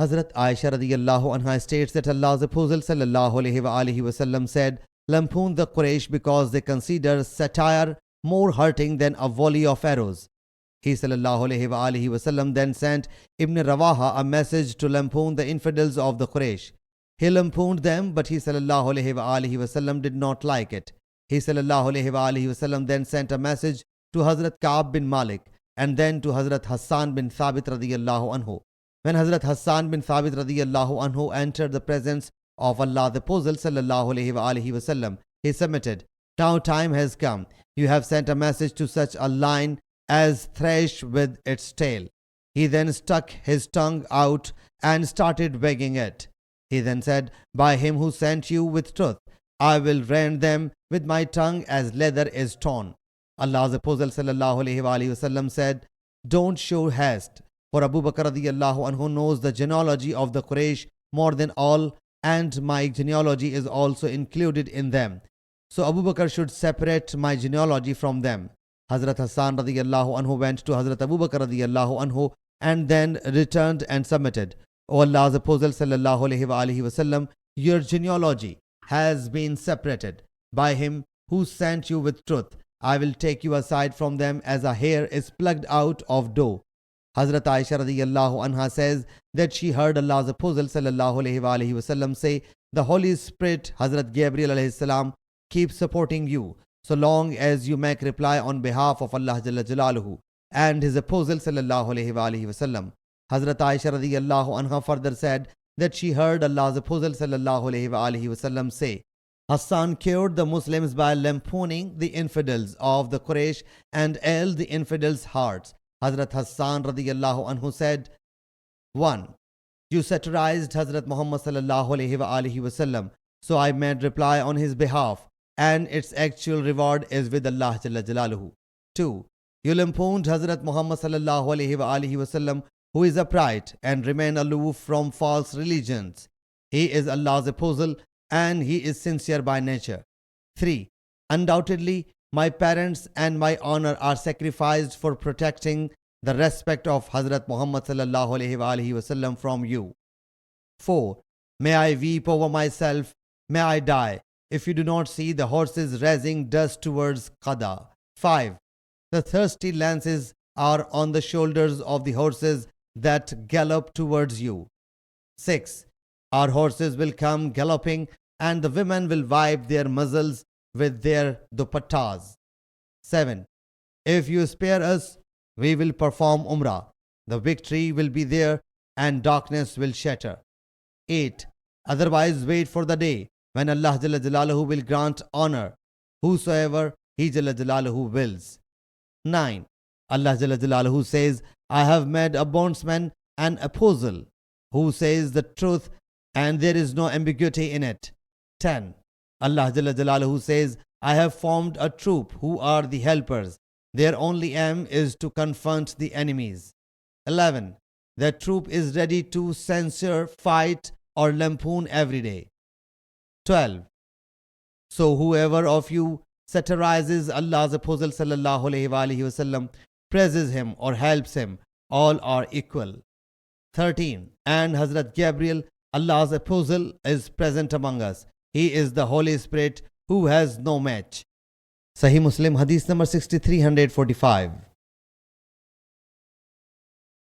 Hazrat Aisha radiyallahu anha states that Allah's Apostle sallallahu alaihi wasallam said, lampoon the Quraysh because they consider satire more hurting than a volley of arrows. He sallallahu alaihi wasallam then sent Ibn Rawaha a message to lampoon the infidels of the Quraysh. He lampooned them, but he sallallahu alaihi wasallam did not like it. He sallallahu alaihi wasallam then sent a message to Hazrat Ka'b bin Malik and then to Hazrat Hassan bin Thabit radiyallahu anhu. When Hazrat Hassan bin Thabit radiyallahu anhu entered the presence of Allah the Apostle sallallahu alaihi wasallam, he submitted, "Now time has come. You have sent a message to such a lion as thresh with its tail." He then stuck his tongue out and started wagging it. He then said, "By him who sent you with truth, I will rend them with my tongue as leather is torn." Allah's Apostle sallallahu alaihi wasallam said, "Don't show haste, for Abu Bakr radiyallahu anhu knows the genealogy of the Quraysh more than all, and my genealogy is also included in them. So Abu Bakr should separate my genealogy from them." Hazrat Hassan radiyallahu anhu went to Hazrat Abu Bakr radiyallahu anhu and then returned and submitted, "O Allah's Apostle sallallahu alaihi wasallam, your genealogy has been separated. By him who sent you with truth, I will take you aside from them as a hair is plucked out of dough." Hazrat Aisha radiyallahu anha says that she heard Allah's Apostle sallallahu alaihi wasallam say, "The Holy Spirit, Hazrat Gabriel alayhi salam, keeps supporting you so long as you make reply on behalf of Allah Jalla Jalaluhu and His Apostle sallallahu alaihi wasallam." Hazrat Aisha radiyallahu anha further said that she heard Allah's Apostle sallallahu alaihi wasallam say, "Hassan cured the Muslims by lampooning the infidels of the Quraysh and ailed the infidels' hearts." Hazrat Hassan radiyallahu anhu said, 1. You satirized Hazrat Muhammad sallallahu alaihi wasallam, so I made reply on his behalf, and its actual reward is with Allah Jalla Jalaluhu. 2. You lampooned Hazrat Muhammad sallallahu alaihi wasallam, who is upright and remain aloof from false religions. He is Allah's apostle and he is sincere by nature. 3. Undoubtedly, my parents and my honor are sacrificed for protecting the respect of Hazrat Muhammad sallallahu alaihi wasallam from you. 4. May I weep over myself, may I die, if you do not see the horses raising dust towards Qada. 5. The thirsty lances are on the shoulders of the horses that gallop towards you. 6. Our horses will come galloping, and the women will wipe their muzzles with their dupattas. 7. If you spare us, we will perform Umrah. The victory will be there, and darkness will shatter. 8. Otherwise, wait for the day when Allah Jalla Jalaluhu will grant honor whosoever He Jalla Jalaluhu wills. 9. Allah Jalla Jalaluhu says, I have made a bondsman and apostle who says the truth and there is no ambiguity in it. 10. Allah Jalla Jalaluhu says, I have formed a troop who are the helpers. Their only aim is to confront the enemies. 11. That troop is ready to censure, fight or lampoon every day. 12. So whoever of you satirizes Allah's Apostle sallallahu alaihi wasallam, praises him or helps him, all are equal. 13. And Hazrat Gabriel, Allah's Apostle, is present among us. He is the Holy Spirit who has no match. Sahih Muslim Hadees number 6345.